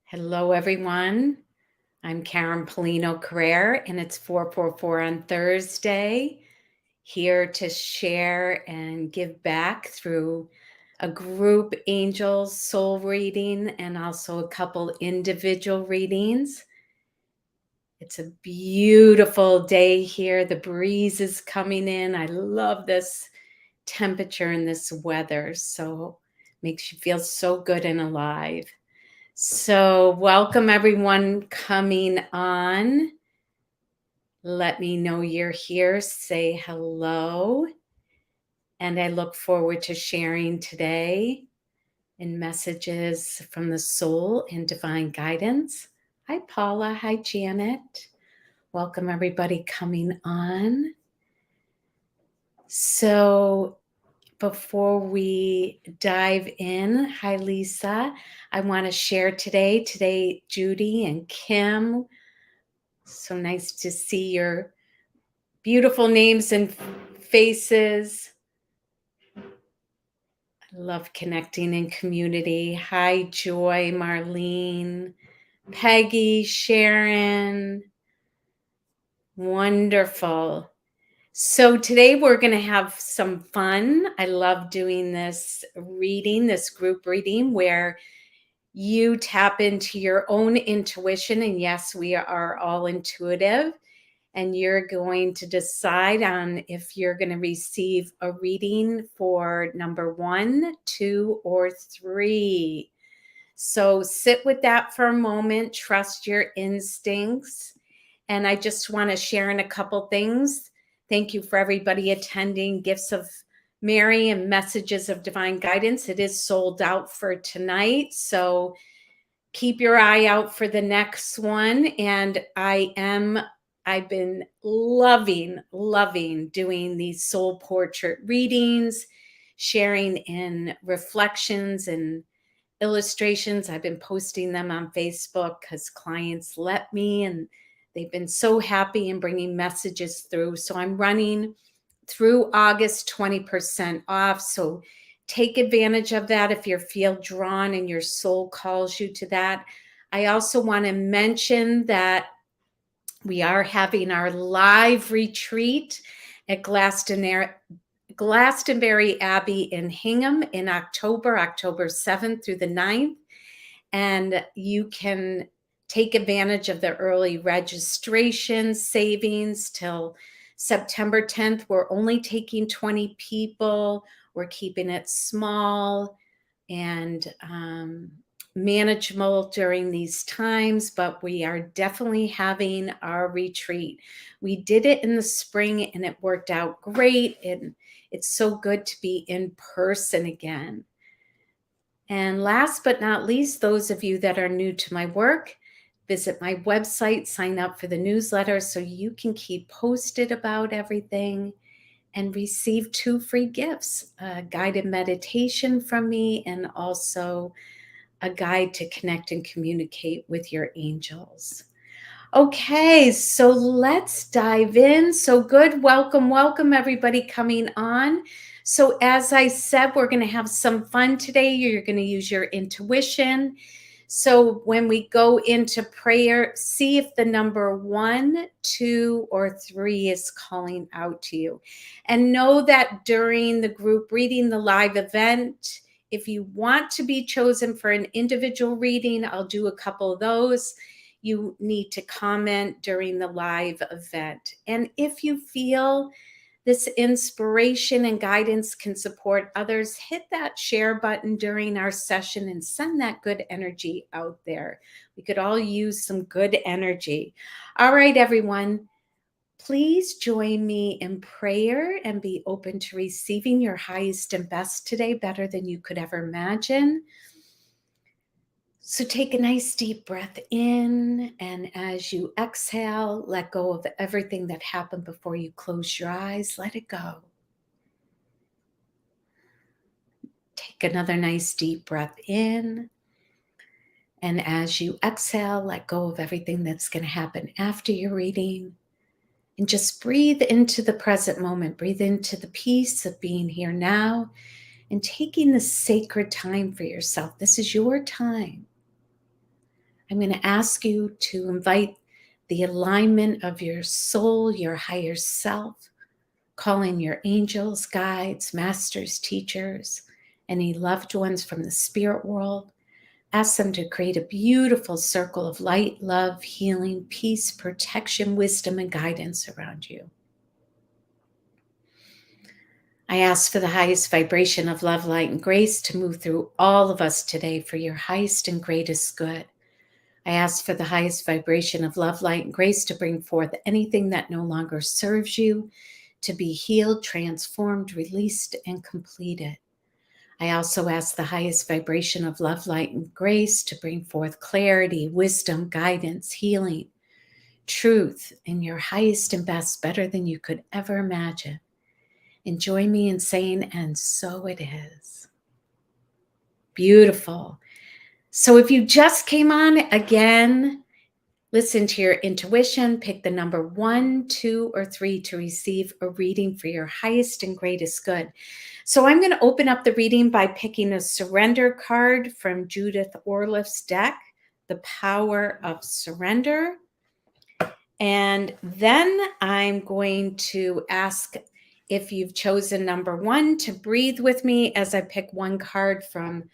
Hello, everyone. I'm Karen Polino Carrere, and it's 444 on Thursday. Here to share and give back through a group angels soul reading and also a couple individual readings. It's a beautiful day here. The breeze is coming in. I love this temperature and this weather. So makes you feel so good and alive. So welcome everyone coming on. Let me know you're here. Say hello. And I look forward to sharing today in messages from the soul and divine guidance. Hi, Paula. Hi, Janet. Welcome everybody coming on. So before we dive in, hi, Lisa. I want to share today, Judy and Kim. So nice to see your beautiful names and faces. I love connecting in community. Hi, Joy, Marlene, Peggy, Sharon. Wonderful. So today we're going to have some fun. I love doing this reading, this group reading where you tap into your own intuition. And yes, we are all intuitive. And you're going to decide on if you're going to receive a reading for number 1, 2, or 3. So sit with that for a moment, trust your instincts. And I just want to share in a couple things. Thank you for everybody attending Gifts of Mary and Messages of Divine Guidance. It is sold out for tonight. So keep your eye out for the next one. And I've been loving doing these soul portrait readings, sharing in reflections and illustrations. I've been posting them on Facebook because clients let me, and they've been so happy and bringing messages through. So I'm running through August 20% off. So take advantage of that if you feel drawn and your soul calls you to that. I also want to mention that we are having our live retreat at Glastonbury Abbey in Hingham in October 7th through the 9th. And you can take advantage of the early registration savings till September 10th. We're only taking 20 people. We're keeping it small and manageable during these times, but we are definitely having our retreat. We did it in the spring and it worked out great. And it's so good to be in person again. And last but not least, those of you that are new to my work, visit my website, sign up for the newsletter so you can keep posted about everything and receive 2 free gifts, a guided meditation from me and also a guide to connect and communicate with your angels. Okay, so let's dive in. So good. Welcome everybody coming on. So as I said, we're going to have some fun today. You're going to use your intuition. So when we go into prayer, see if the number 1, 2, or 3 is calling out to you. And know that during the group reading, the live event, if you want to be chosen for an individual reading, I'll do a couple of those. You need to comment during the live event. And if you feel this inspiration and guidance can support others, hit that share button during our session and send that good energy out there. We could all use some good energy. All right, everyone, please join me in prayer and be open to receiving your highest and best today, better than you could ever imagine. So take a nice deep breath in, and as you exhale, let go of everything that happened before you close your eyes. Let it go. Take another nice deep breath in, and as you exhale, let go of everything that's going to happen after your reading. And just breathe into the present moment. Breathe into the peace of being here now and taking the sacred time for yourself. This is your time. I'm going to ask you to invite the alignment of your soul, your higher self, call in your angels, guides, masters, teachers, any loved ones from the spirit world. Ask them to create a beautiful circle of light, love, healing, peace, protection, wisdom, and guidance around you. I ask for the highest vibration of love, light, and grace to move through all of us today for your highest and greatest good. I ask for the highest vibration of love, light, and grace to bring forth anything that no longer serves you, to be healed, transformed, released, and completed. I also ask the highest vibration of love, light, and grace to bring forth clarity, wisdom, guidance, healing, truth, and your highest and best, better than you could ever imagine. And join me in saying, and so it is. Beautiful. So if you just came on again, listen to your intuition, pick the number 1, 2, or 3 to receive a reading for your highest and greatest good. So I'm going to open up the reading by picking a surrender card from Judith Orliff's deck, The Power of Surrender. And then I'm going to ask if you've chosen number 1 to breathe with me as I pick one card from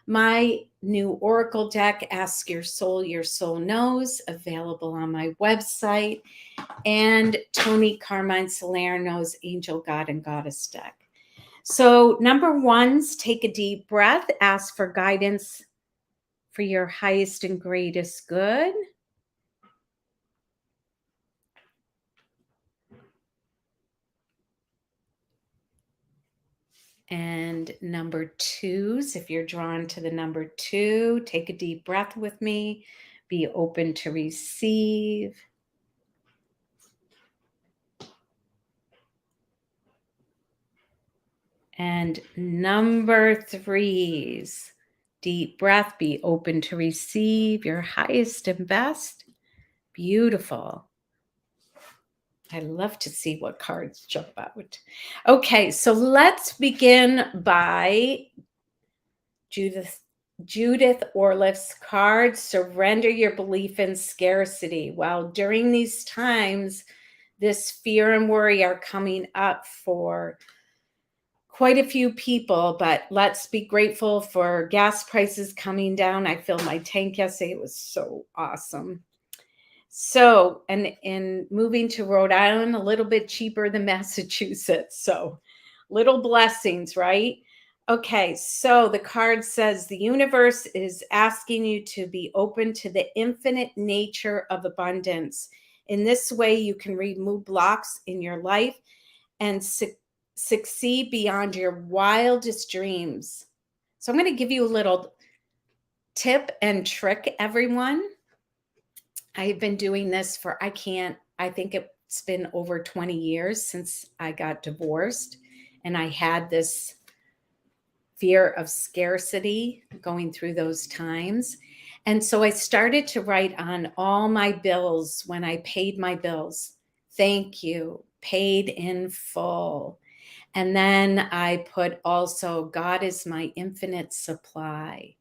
my new Oracle deck, Ask Your Soul Knows, available on my website, and Tony Carmine Salerno's Angel, God, and Goddess deck. So number 1's take a deep breath, ask for guidance for your highest and greatest good. And number 2's, if you're drawn to the number 2, take a deep breath with me, be open to receive. And number 3's, deep breath, be open to receive your highest and best. Beautiful. I love to see what cards jump out. Okay, so let's begin by Judith Orliff's card, Surrender Your Belief in Scarcity. Well, during these times, this fear and worry are coming up for quite a few people, but let's be grateful for gas prices coming down. I filled my tank yesterday. It was so awesome. So, and in moving to Rhode Island, a little bit cheaper than Massachusetts. So, little blessings, right? Okay, so the card says the universe is asking you to be open to the infinite nature of abundance. In this way, you can remove blocks in your life and succeed beyond your wildest dreams. So, I'm going to give you a little tip and trick, everyone. I've been doing this for, I think it's been over 20 years since I got divorced. And I had this fear of scarcity going through those times. And so I started to write on all my bills when I paid my bills, thank you, paid in full. And then I put also, God is my infinite supply.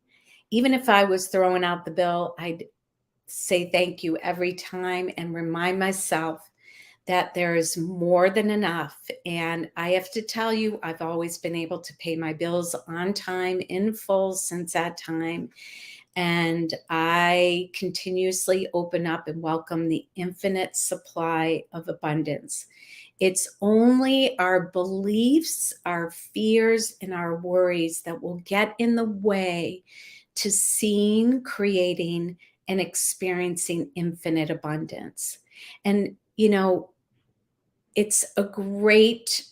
Even if I was throwing out the bill, I'd say thank you every time and remind myself that there is more than enough. And I have to tell you, I've always been able to pay my bills on time, in full since that time. And I continuously open up and welcome the infinite supply of abundance. It's only our beliefs, our fears, and our worries that will get in the way to seeing, creating, and experiencing infinite abundance. And, it's a great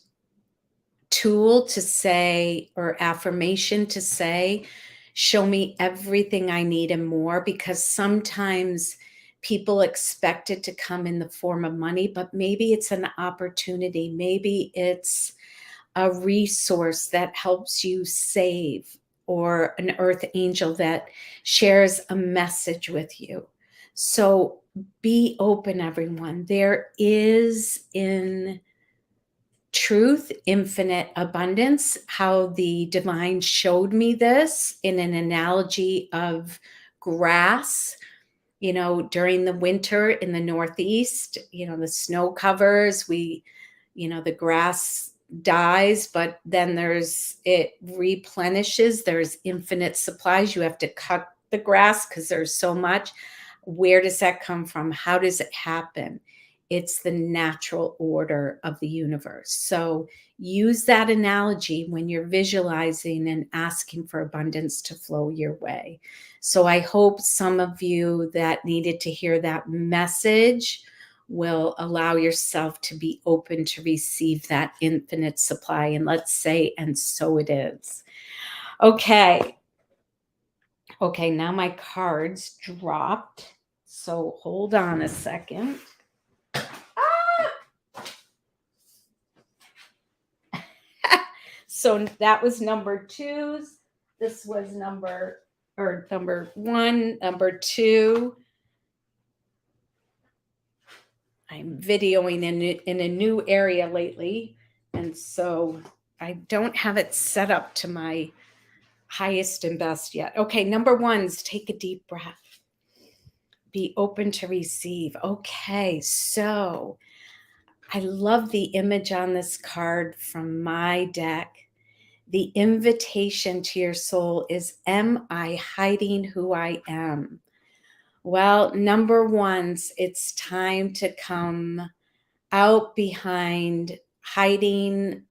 tool to say, or affirmation to say, show me everything I need and more, because sometimes people expect it to come in the form of money, but maybe it's an opportunity. Maybe it's a resource that helps you save, or an earth angel that shares a message with you. So be open, everyone. There is in truth infinite abundance. How the divine showed me this in an analogy of grass. During the winter in the Northeast, the snow covers, the grass dies, but then it replenishes. There's infinite supplies. You have to cut the grass because there's so much. Where does that come from? How does it happen? It's the natural order of the universe. So use that analogy when you're visualizing and asking for abundance to flow your way. So I hope some of you that needed to hear that message will allow yourself to be open to receive that infinite supply. And let's say, and so it is. Okay. Okay, now my cards dropped. So hold on a second. So that was number twos. This was number one, number two. I'm videoing in a new area lately. And so I don't have it set up to my highest and best yet. Okay, number one's take a deep breath. Be open to receive. Okay, so I love the image on this card from my deck. The invitation to your soul is, am I hiding who I am? Well, number ones, it's time to come out behind hiding,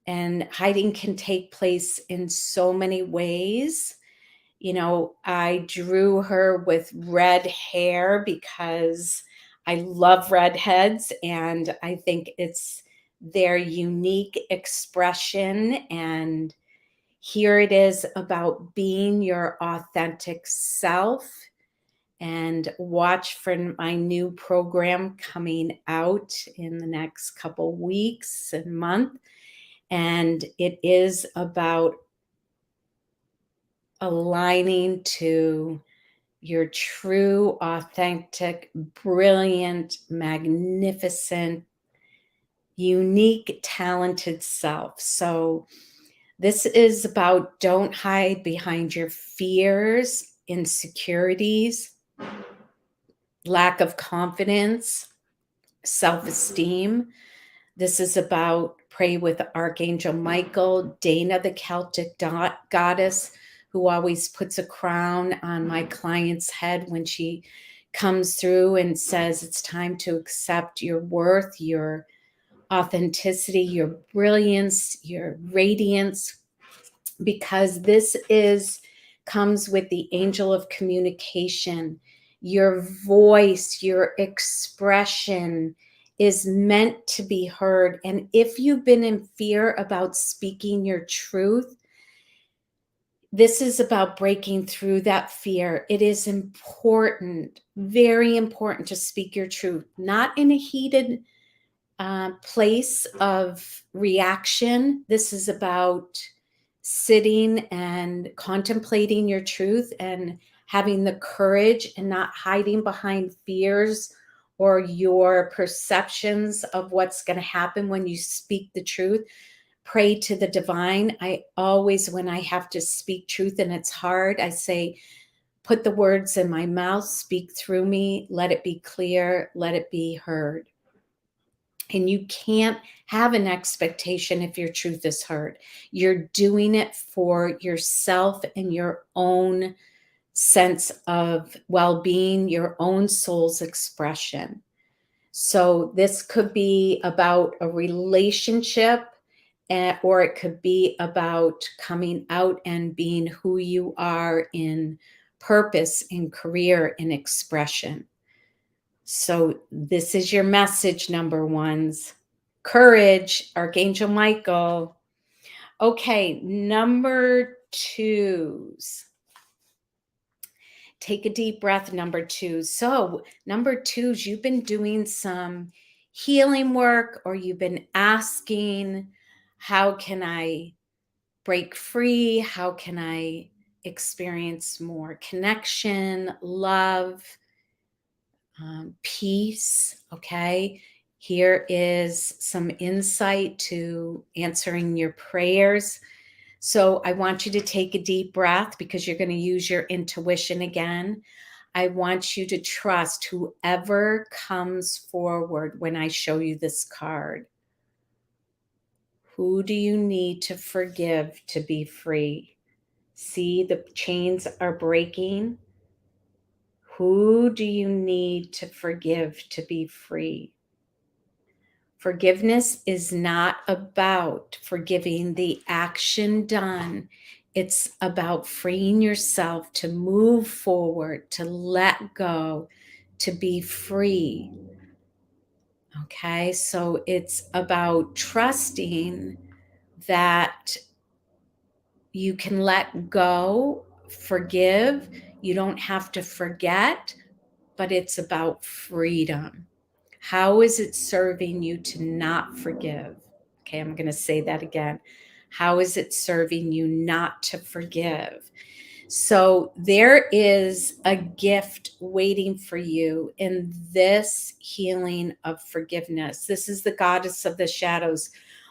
and hiding can take place in so many ways. I drew her with red hair because I love redheads and I think it's their unique expression. And here it is about being your authentic self. And watch for my new program coming out in the next couple weeks and month. And it is about aligning to your true, authentic, brilliant, magnificent, unique, talented self. So this is about don't hide behind your fears, insecurities, lack of confidence, self-esteem. This is about pray with Archangel Michael, Dana, the Celtic goddess, who always puts a crown on my client's head when she comes through and says it's time to accept your worth, your authenticity, your brilliance, your radiance, because this comes with the angel of communication. Your voice, your expression is meant to be heard. And if you've been in fear about speaking your truth, this is about breaking through that fear. It is important, very important to speak your truth, not in a heated place of reaction. This is about sitting and contemplating your truth and having the courage and not hiding behind fears or your perceptions of what's going to happen when you speak the truth. Pray to the divine. I always, when I have to speak truth and it's hard, I say, put the words in my mouth, speak through me, let it be clear, let it be heard. And you can't have an expectation if your truth is heard. You're doing it for yourself and your own sense of well-being, your own soul's expression. So this could be about a relationship, or it could be about coming out and being who you are in purpose, in career, in expression. So this is your message, number ones. Courage, Archangel Michael. Okay, number twos. Take a deep breath, number two. So number twos, you've been doing some healing work, or you've been asking, how can I break free? How can I experience more connection, love, peace? Okay, here is some insight to answering your prayers. So I want you to take a deep breath because you're going to use your intuition again. I want you to trust whoever comes forward when I show you this card. Who do you need to forgive to be free? See, the chains are breaking. Who do you need to forgive to be free? Forgiveness is not about forgiving the action done. It's about freeing yourself to move forward, to let go, to be free. Okay, so it's about trusting that you can let go, forgive. You don't have to forget, but it's about freedom. How is it serving you to not forgive? Okay, I'm going to say that again. How is it serving you not to forgive? So there is a gift waiting for you in this healing of forgiveness. This is the goddess of the shadows.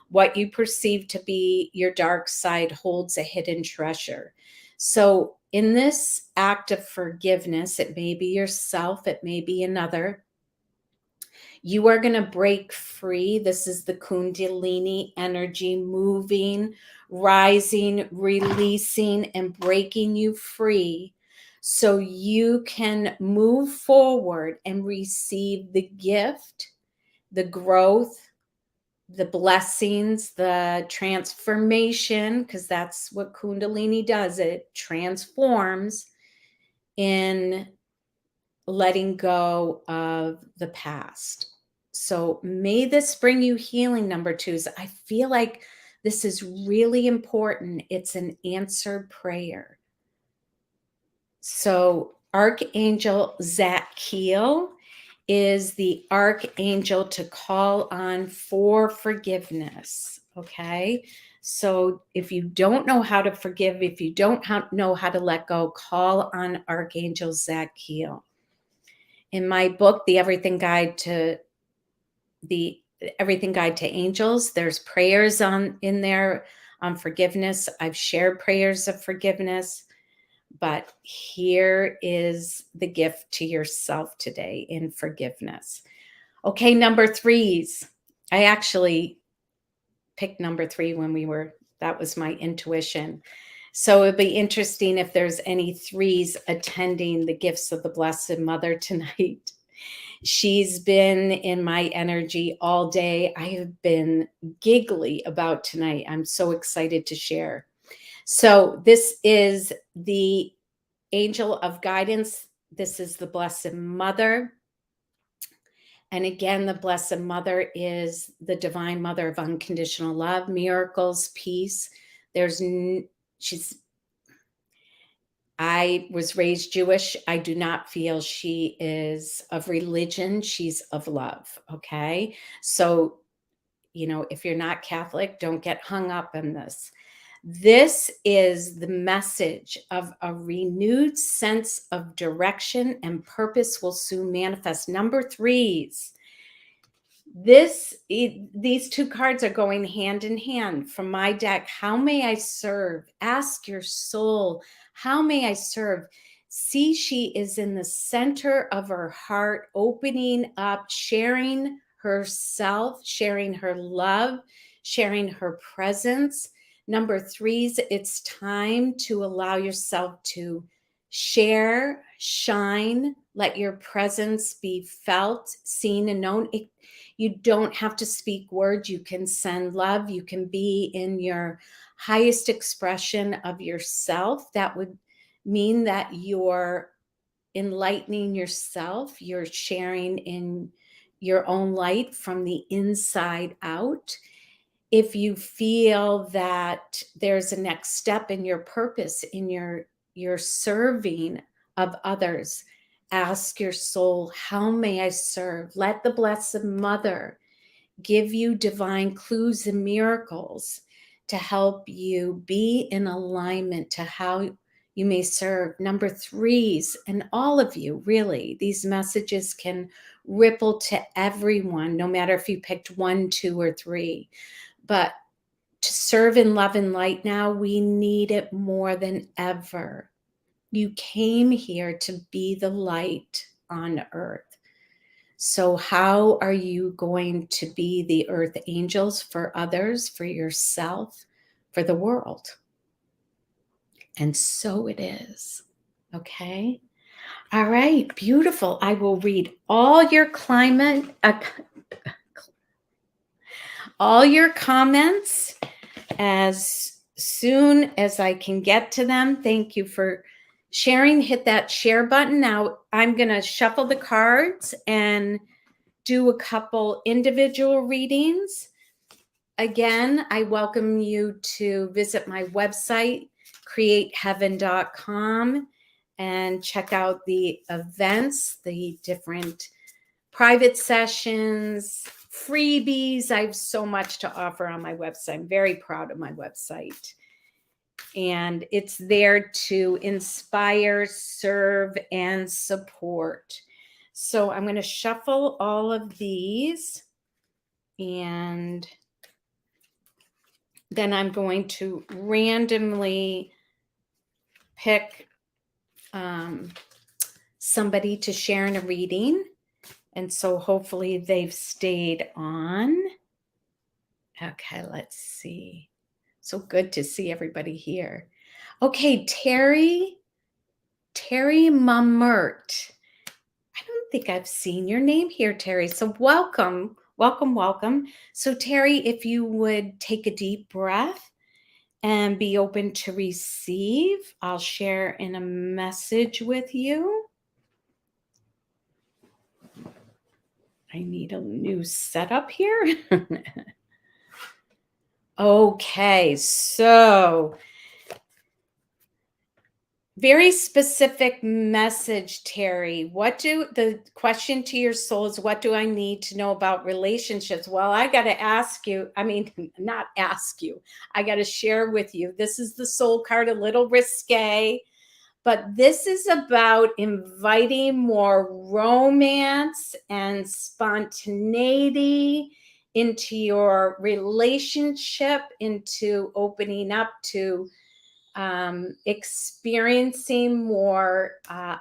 What you perceive to be your dark side holds a hidden treasure. So in this act of forgiveness, it may be yourself, it may be another. You are going to break free. This is the Kundalini energy moving, rising, releasing, and breaking you free so you can move forward and receive the gift, the growth, the blessings, the transformation, because that's what Kundalini does. It transforms in letting go of the past. So may this bring you healing, number twos. I feel like this is really important. It's an answered prayer. So Archangel Zadkiel is the archangel to call on for forgiveness. Okay. So if you don't know how to forgive, if you don't know how to let go, call on Archangel Zadkiel. In my book, the Everything Guide to Angels, there's prayers in there on forgiveness. I've shared prayers of forgiveness, but here is the gift to yourself today in forgiveness. Okay, number threes. I actually picked number three that was my intuition. So it'd be interesting if there's any threes attending the gifts of the Blessed Mother tonight. She's been in my energy all day. I have been giggly about tonight. I'm so excited to share. So this is the angel of guidance. This is the Blessed Mother. And again, the Blessed Mother is the Divine Mother of unconditional love, miracles, peace. She's I was raised Jewish. I do not feel she is of religion. She's of love. Okay. So, if you're not Catholic, don't get hung up in this. This is the message of a renewed sense of direction and purpose will soon manifest. Number threes. These two cards are going hand in hand from my deck. How may I serve? Ask your soul, how may I serve? See, she is in the center of her heart, opening up, sharing herself, sharing her love, sharing her presence. Number threes, it's time to allow yourself to share, shine, let your presence be felt, seen, and known. You don't have to speak words. You can send love. You can be in your highest expression of yourself. That would mean that you're enlightening yourself. You're sharing in your own light from the inside out. If you feel that there's a next step in your purpose, in your serving of others, ask your soul, how may I serve? Let the Blessed Mother give you divine clues and miracles to help you be in alignment to how you may serve. Number threes, and all of you, really, these messages can ripple to everyone, no matter if you picked one, two, or three. But to serve in love and light now, we need it more than ever. You came here to be the light on earth. So, how are you going to be the earth angels for others, for yourself, for the world? And so it is. Okay. All right. Beautiful. I will read all your comments as soon as I can get to them. Thank you for sharing. Hit that share button. Now I'm going to shuffle the cards and do a couple individual readings. Again, I welcome you to visit my website, createheaven.com, and check out the events, the different private sessions, freebies. I have so much to offer on my website. I'm very proud of my website. And it's there to inspire, serve, and support. So I'm going to shuffle all of these, and then I'm going to randomly pick somebody to share in a reading. And so hopefully they've stayed on. Okay, let's see. So good to see everybody here. Okay, Terry Mamert. I don't think I've seen your name here, Terry. So welcome. So Terry, if you would take a deep breath and be open to receive, I'll share in a message with you. I need a new setup here. Okay, so very specific message, Terry. The question to your soul is, what do I need to know about relationships? Well, I got to ask you, not ask you, I got to share with you. This is the soul card, a little risque, but this is about inviting more romance and spontaneity into your relationship, into opening up to experiencing more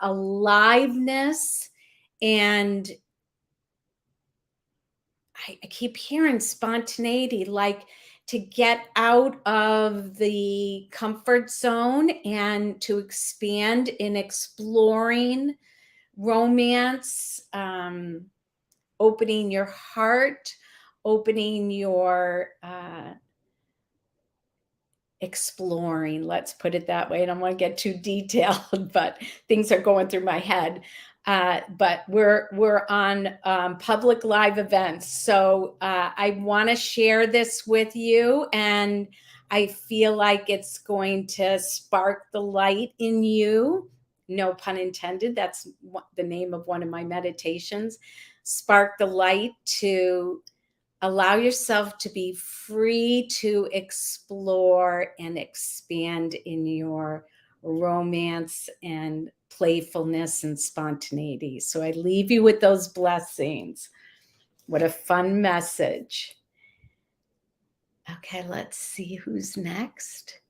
aliveness. And I keep hearing spontaneity, like to get out of the comfort zone and to expand in exploring romance, opening your heart, opening your exploring, let's put it that way. I don't want to get too detailed, but things are going through my head. But we're on public live events, so I want to share this with you, and I feel like it's going to spark the light in you. No pun intended. That's the name of one of my meditations. Spark the light to allow yourself to be free to explore and expand in your romance and playfulness and spontaneity. So I leave you with those blessings. What a fun message. Okay, let's see who's next.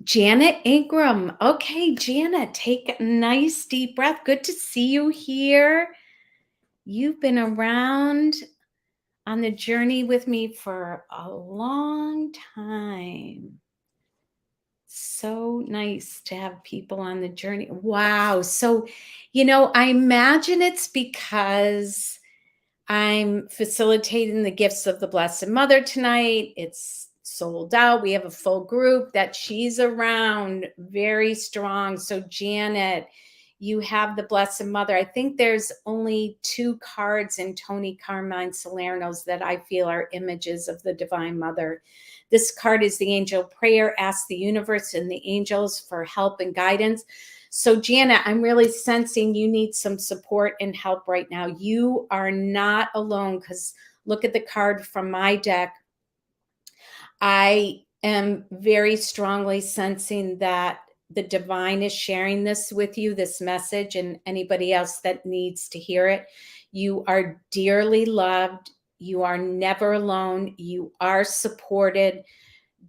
Janet Ingram. Okay, Janet, take a nice deep breath. Good to see you here. You've been around on the journey with me for a long time. So nice to have people on the journey. Wow. So, I imagine it's because I'm facilitating the gifts of the Blessed Mother tonight. It's sold out. We have a full group that she's around, very strong. So, Janet, you have the Blessed Mother. I think there's only 2 cards in Tony Carmine Salerno's that I feel are images of the Divine Mother. This card is the angel prayer. Ask the universe and the angels for help and guidance. So, Janet, I'm really sensing you need some support and help right now. You are not alone, because look at the card from my deck. I am very strongly sensing that the divine is sharing this with you, this message, and anybody else that needs to hear it. You are dearly loved. You are never alone. You are supported.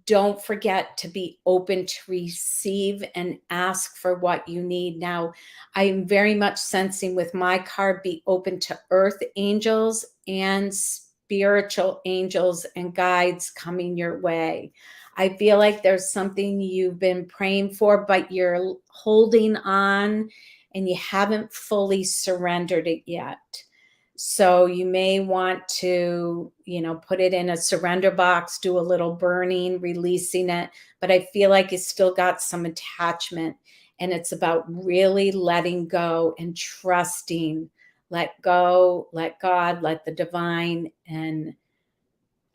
don't forget to be open to receive and ask for what you need. Now, I'm very much sensing with my card, be open to earth angels and spiritual angels and guides coming your way. I feel like there's something you've been praying for, but you're holding on and you haven't fully surrendered it yet. So you may want to, put it in a surrender box, do a little burning, releasing it. But I feel like it's still got some attachment, and it's about really letting go and trusting. Let go, let God, let the divine, and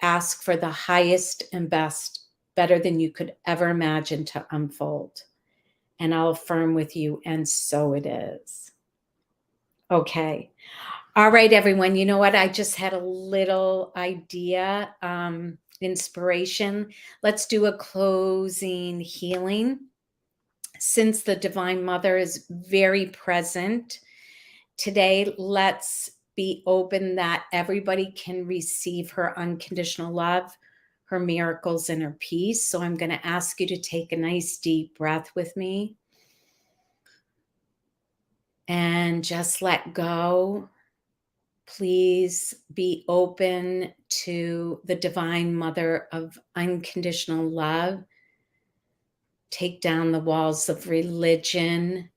ask for the highest and best, better than you could ever imagine to unfold. And I'll affirm with you, and so it is. Okay. All right, everyone. You know what? I just had a little idea, inspiration. Let's do a closing healing. Since the Divine Mother is very present today, let's be open that everybody can receive her unconditional love, her miracles, and her peace. So I'm going to ask you to take a nice deep breath with me and just let go. Please be open to the Divine Mother of unconditional love. Take down the walls of religion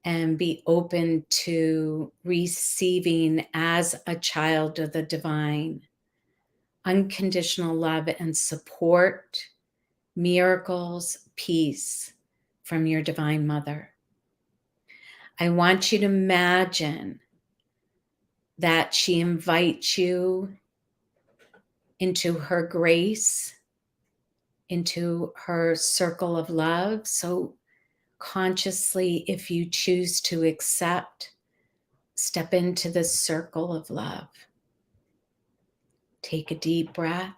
and be open to receiving as a child of the divine unconditional love and support, miracles, peace from your Divine Mother. I want you to imagine that she invites you into her grace, into her circle of love. So consciously, if you choose to accept, step into this circle of love. Take a deep breath.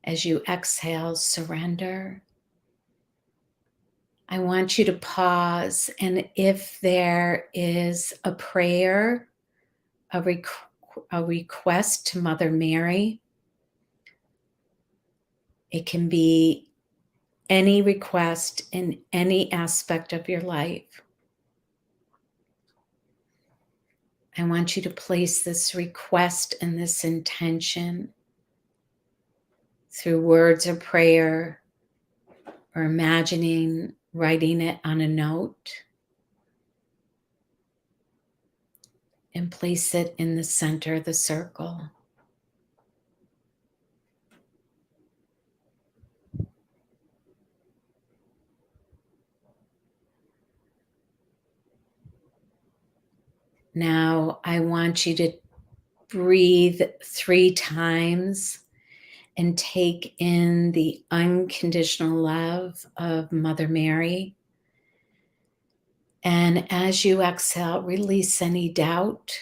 As you exhale, surrender. I want you to pause, and if there is a prayer, a request to Mother Mary, it can be any request in any aspect of your life. I want you to place this request and this intention through words of prayer or imagining writing it on a note, and place it in the center of the circle. Now, I want you to breathe 3 times and take in the unconditional love of Mother Mary. And as you exhale, release any doubt,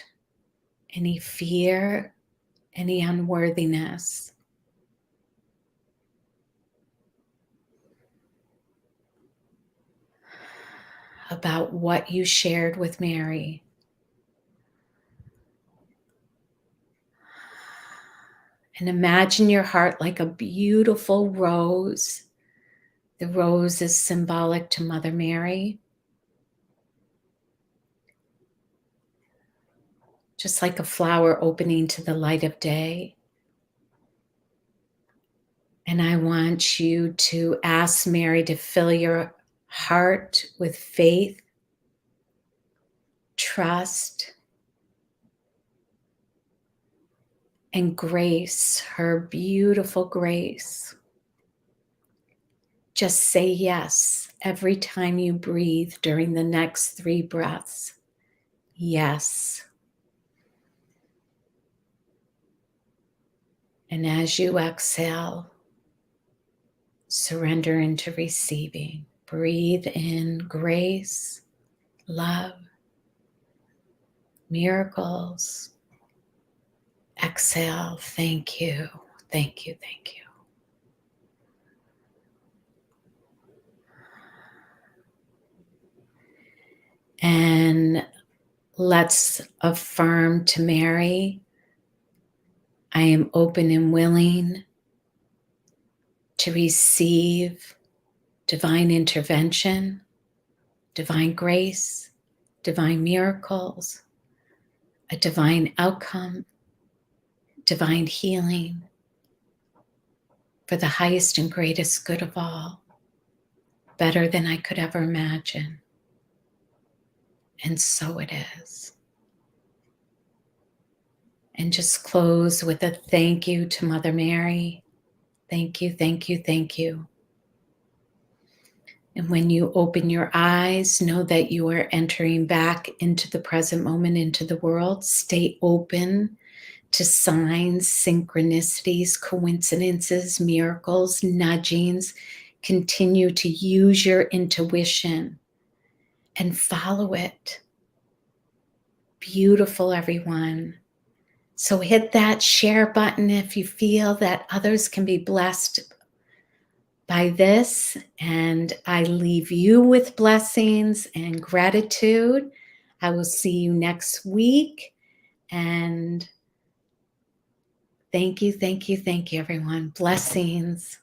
any fear, any unworthiness. About what you shared with Mary. And imagine your heart like a beautiful rose. The rose is symbolic to Mother Mary. Just like a flower opening to the light of day. And I want you to ask Mary to fill your heart with faith, trust, and grace, her beautiful grace. Just say yes every time you breathe during the next 3 breaths. Yes. And as you exhale, surrender into receiving. Breathe in grace, love, miracles. Exhale, thank you, thank you, thank you. And let's affirm to Mary, I am open and willing to receive divine intervention, divine grace, divine miracles, a divine outcome, divine healing for the highest and greatest good of all, better than I could ever imagine. And so it is. And just close with a thank you to Mother Mary. Thank you, thank you, thank you. And when you open your eyes, know that you are entering back into the present moment, into the world. Stay open to signs, synchronicities, coincidences, miracles, nudgings. Continue to use your intuition and follow it. Beautiful, everyone. So hit that share button if you feel that others can be blessed by this. And I leave you with blessings and gratitude. I will see you next week. And thank you, thank you, thank you, everyone. Blessings.